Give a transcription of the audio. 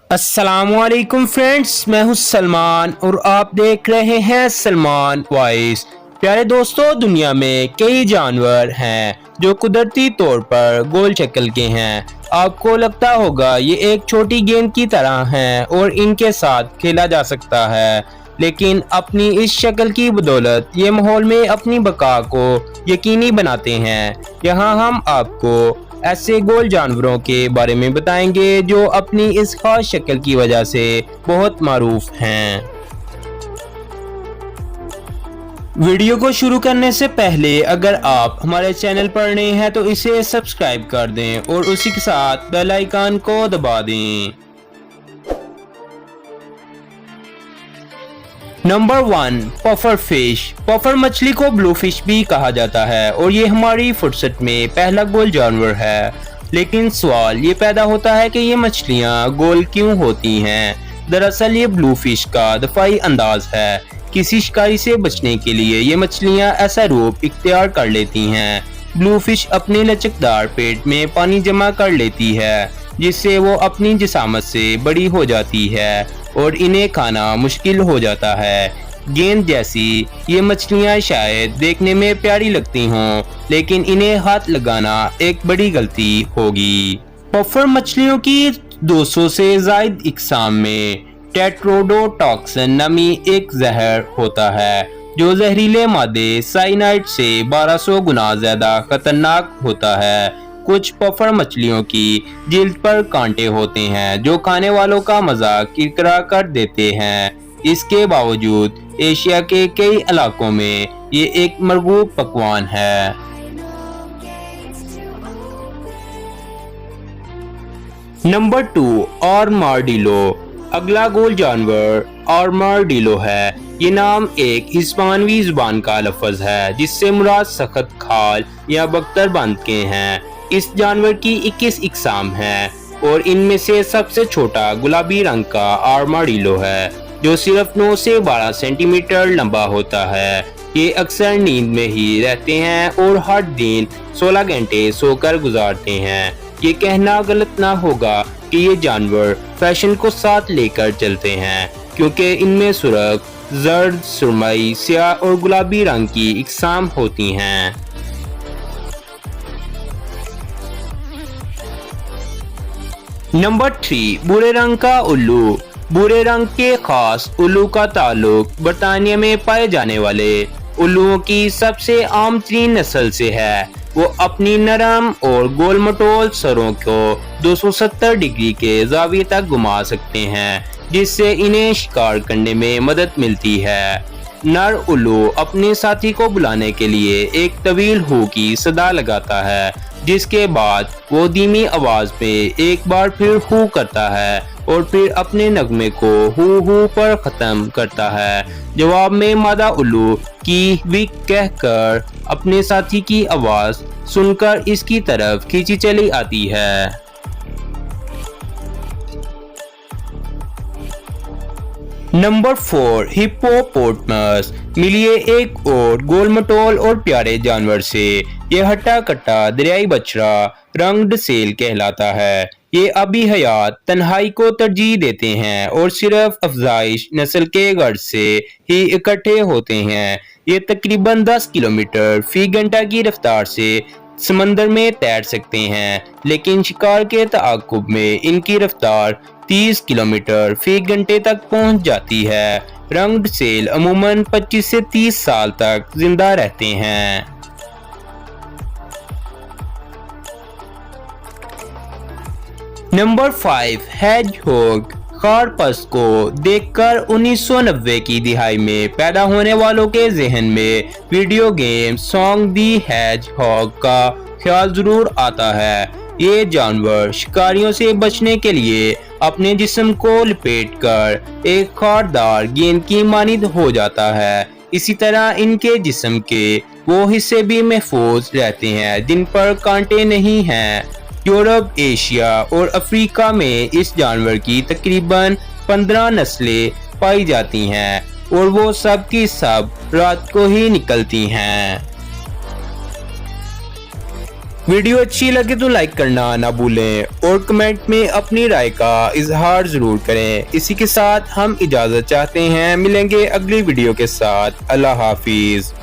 अस्सलाम वालेकुम फ्रेंड्स, मैं हूं सलमान और आप देख रहे हैं सलमान वॉइस। प्यारे दोस्तों, दुनिया में कई जानवर हैं जो कुदरती तौर पर गोल शक्ल के हैं। आपको लगता होगा ये एक छोटी गेंद की तरह हैं और इनके साथ खेला जा सकता है, लेकिन अपनी इस शक्ल की बदौलत ये माहौल में अपनी बका को यकीनी बनाते हैं। यहाँ हम आपको ऐसे गोल जानवरों के बारे में बताएंगे जो अपनी इस खास शक्ल की वजह से बहुत मारूफ हैं। वीडियो को शुरू करने से पहले अगर आप हमारे चैनल पर नए हैं तो इसे सब्सक्राइब कर दें और उसी के साथ बेल आइकन को दबा दें। Number 1, puffer fish. पफर मछली को ब्लू फिश भी कहा जाता है और ये हमारी फुर्सत में पहला गोल जानवर है। लेकिन सवाल ये पैदा होता है कि ये मछलियाँ गोल क्यों होती हैं। दरअसल ये ब्लू फिश का दफाई अंदाज है। किसी शिकारी से बचने के लिए ये मछलियाँ ऐसा रूप इख्तियार कर लेती हैं। ब्लू फिश अपने लचकदार पेट में पानी जमा कर लेती है, जिससे वो अपनी जिसामत से बड़ी हो जाती है और इन्हें खाना मुश्किल हो जाता है। गेंद जैसी ये मछलियाँ शायद देखने में प्यारी लगती हों, लेकिन इन्हें हाथ लगाना एक बड़ी गलती होगी। पफर मछलियों की 200 से ज़ायद इकसाम में टेट्रोडोटॉक्सिन नामी एक जहर होता है जो जहरीले मादे साइनाइड से 1200 गुना ज्यादा खतरनाक होता है। कुछ पफर मछलियों की जिल्द पर कांटे होते हैं जो खाने वालों का मजाक किरकिरा कर देते हैं। इसके बावजूद एशिया के कई इलाकों में ये एक मरगूब पकवान है। Number 2, armadillo. अगला गोल जानवर आर्माडिलो है। ये नाम एक हिस्पानवी जुबान का लफ्ज है जिससे मुराद सख्त खाल या बख्तर बंद के हैं। इस जानवर की 21 इकसाम हैं और इनमें से सबसे छोटा गुलाबी रंग का आर्माडिलो है जो सिर्फ 9 से 12 सेंटीमीटर लंबा होता है। ये अक्सर नींद में ही रहते हैं और हर दिन 16 घंटे सोकर गुजारते हैं। ये कहना गलत ना होगा कि ये जानवर फैशन को साथ लेकर चलते हैं, क्योंकि इनमें सुर्ख, जर्द, सुरमई, स्याह और गुलाबी रंग की इकसाम होती हैं। नंबर 3, भूरे रंग का उल्लू। भूरे रंग के खास उल्लू का ताल्लुक बर्तानिया में पाए जाने वाले उल्लुओं की सबसे आम तरीन नस्ल से है। वो अपनी नरम और गोल मटोल सरों को 270 डिग्री के जाविये तक घुमा सकते हैं, जिससे इन्हें शिकार करने में मदद मिलती है। नर उल्लू अपने साथी को बुलाने के लिए एक तवील हू की सदा लगाता है, जिसके बाद वो धीमी आवाज में एक बार फिर हू करता है और फिर अपने नगमे को हू हू पर खत्म करता है। जवाब में मादा उल्लू की विक कहकर अपने साथी की आवाज सुनकर इसकी तरफ खींची चली आती है। Number 4, hippopotamus. मिलिए एक और गोल मटोल और प्यारे जानवर से। ये हट्टा कट्टा दरियाई बछड़ा रंग्ड सेल कहलाता है। ये अभी हयात तन्हाई को तरजीह देते हैं और सिर्फ अफजाइश नस्ल के गर्ज से ही इकट्ठे होते हैं। ये तकरीबन 10 किलोमीटर फी घंटा की रफ्तार से समंदर में तैर सकते हैं, लेकिन शिकार के ताक़ुब में इनकी रफ्तार 30 किलोमीटर फी घंटे तक पहुंच जाती है। रंग्ड सेल अमूमन 25 से 30 साल तक जिंदा रहते हैं। Number 5, hedgehog. कारपस को देखकर 1990 की दिहाई में पैदा होने वालों के जहन में वीडियो गेम सॉन्ग दी हेजहॉग का ख्याल जरूर आता है। ये जानवर शिकारियों से बचने के लिए अपने जिस्म को लपेटकर एक खारदार गेंद की मानिंद हो जाता है। इसी तरह इनके जिस्म के वो हिस्से भी महफूज रहते हैं जिन पर कांटे नहीं हैं। यूरोप, एशिया और अफ्रीका में इस जानवर की तकरीबन 15 नस्लें पाई जाती हैं और वो सब की सब रात को ही निकलती हैं। ویڈیو اچھی لگے تو لائک کرنا نہ بھولیں اور کمنٹ میں اپنی رائے کا اظہار ضرور کریں۔ اسی کے ساتھ ہم اجازت چاہتے ہیں، ملیں گے اگلی ویڈیو کے ساتھ۔ اللہ حافظ۔